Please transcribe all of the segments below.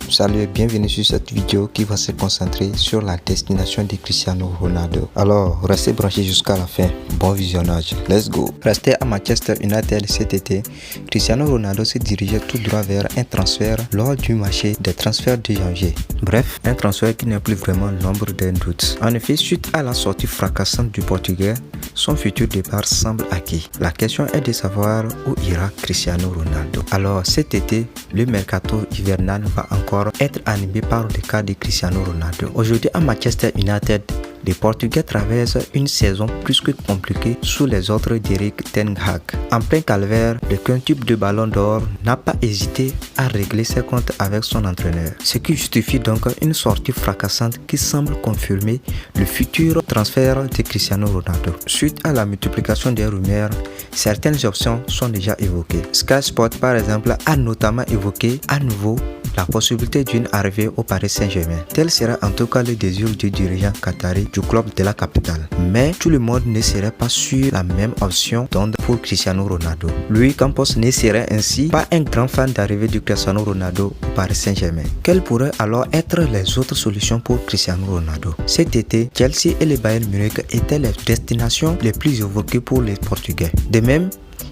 Salut et bienvenue sur cette vidéo qui va se concentrer sur la destination de Cristiano Ronaldo. Alors, restez branchés jusqu'à la fin. Bon visionnage, let's go. Resté à Manchester United cet été, Cristiano Ronaldo se dirigeait tout droit vers un transfert lors du marché des transferts de janvier. Bref, un transfert qui n'est plus vraiment l'ombre d'un doute. En effet, suite à la sortie fracassante du Portugais, son futur départ semble acquis. La question est de savoir où ira Cristiano Ronaldo. Alors cet été, le mercato hivernal va encore être animé par le cas de Cristiano Ronaldo. Aujourd'hui à Manchester United, les Portugais traversent une saison plus que compliquée sous les ordres d'Erik ten Hag. En plein calvaire, le quintuple de Ballon d'Or n'a pas hésité à régler ses comptes avec son entraîneur. Ce qui justifie donc une sortie fracassante qui semble confirmer le futur transfert de Cristiano Ronaldo. Suite à la multiplication des rumeurs, certaines options sont déjà évoquées. Sky Sport par exemple a notamment évoqué à nouveau la possibilité d'une arrivée au Paris Saint-Germain. Tel sera en tout cas le désir du dirigeant qatari du club de la capitale. Mais tout le monde ne serait pas sur la même option d'onde pour Cristiano Ronaldo. Luis Campos ne serait ainsi pas un grand fan d'arrivée de Cristiano Ronaldo au Paris Saint-Germain. Quelles pourraient alors être les autres solutions pour Cristiano Ronaldo? Cet été, Chelsea et le Bayern Munich étaient les destinations les plus évoquées pour les Portugais. De même,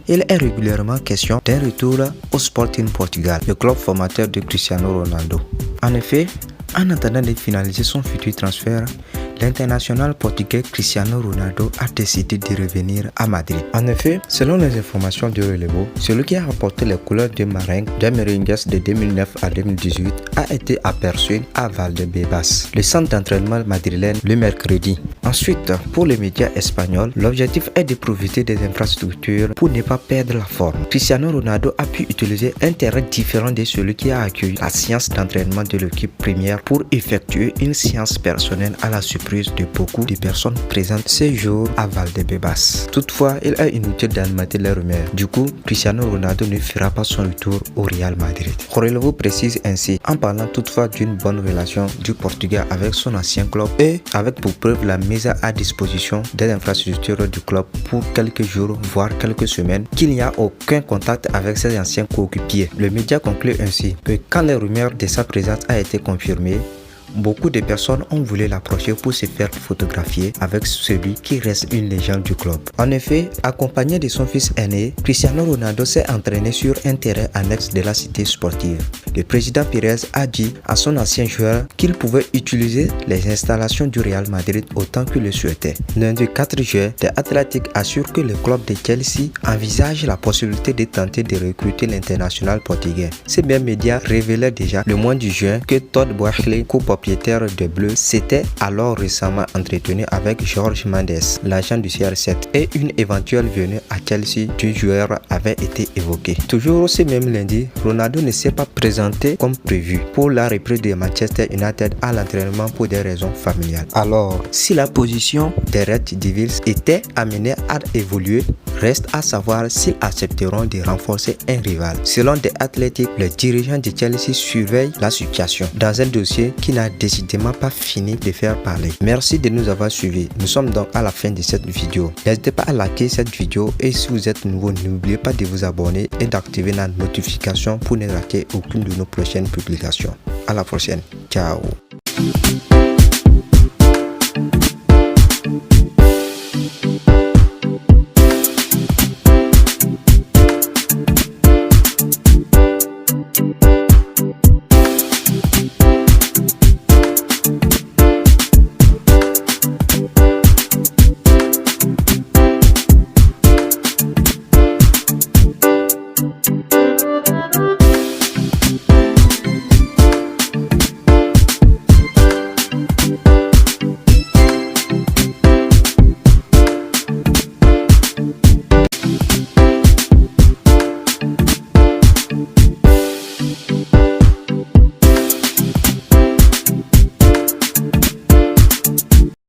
il est régulièrement question d'un retour au Sporting Portugal, le club formateur de Cristiano Ronaldo. En effet, en attendant de finaliser son futur transfert, l'international portugais Cristiano Ronaldo a décidé de revenir à Madrid. En effet, selon les informations de Relevo, celui qui a rapporté les couleurs de Merengues de 2009 à 2018 a été aperçu à Valdebebas, le centre d'entraînement madrilène, le mercredi. Ensuite, pour les médias espagnols, l'objectif est de profiter des infrastructures pour ne pas perdre la forme. Cristiano Ronaldo a pu utiliser un terrain différent de celui qui a accueilli la séance d'entraînement de l'équipe première pour effectuer une séance personnelle à la surprise de beaucoup de personnes présentes ce jour à Valdebebas. Toutefois, il est inutile d'alimenter les rumeurs. Du coup, Cristiano Ronaldo ne fera pas son retour au Real Madrid. Relevo précise ainsi, en parlant toutefois d'une bonne relation du Portugais avec son ancien club et avec pour preuve la mise à disposition des infrastructures du club pour quelques jours voire quelques semaines, qu'il n'y a aucun contact avec ses anciens coéquipiers. Le média conclut ainsi que quand les rumeurs de sa présence a été confirmées, beaucoup de personnes ont voulu l'approcher pour se faire photographier avec celui qui reste une légende du club. En effet, accompagné de son fils aîné, Cristiano Ronaldo s'est entraîné sur un terrain annexe de la cité sportive. Le président Pérez a dit à son ancien joueur qu'il pouvait utiliser les installations du Real Madrid autant qu'il le souhaitait. Lundi 4 juin, The Athletic assure que le club de Chelsea envisage la possibilité de tenter de recruter l'international portugais. Ces mêmes médias révélaient déjà le mois de juin que Todd Boehly, copropriétaire de Bleu, s'était alors récemment entretenu avec Jorge Mendes, l'agent du CR7, et une éventuelle venue à Chelsea du joueur avait été évoquée. Toujours ce même lundi, Ronaldo ne s'est pas présenté comme prévu pour la reprise de Manchester United à l'entraînement pour des raisons familiales. Alors, si la position des Red Devils était amenée à évoluer, reste à savoir s'ils accepteront de renforcer un rival. Selon The Athletic, le dirigeant de Chelsea surveille la situation dans un dossier qui n'a décidément pas fini de faire parler. Merci de nous avoir suivis. Nous sommes donc à la fin de cette vidéo. N'hésitez pas à liker cette vidéo et si vous êtes nouveau, n'oubliez pas de vous abonner et d'activer la notification pour ne rater aucune de nos prochaines publications. À la prochaine. Ciao.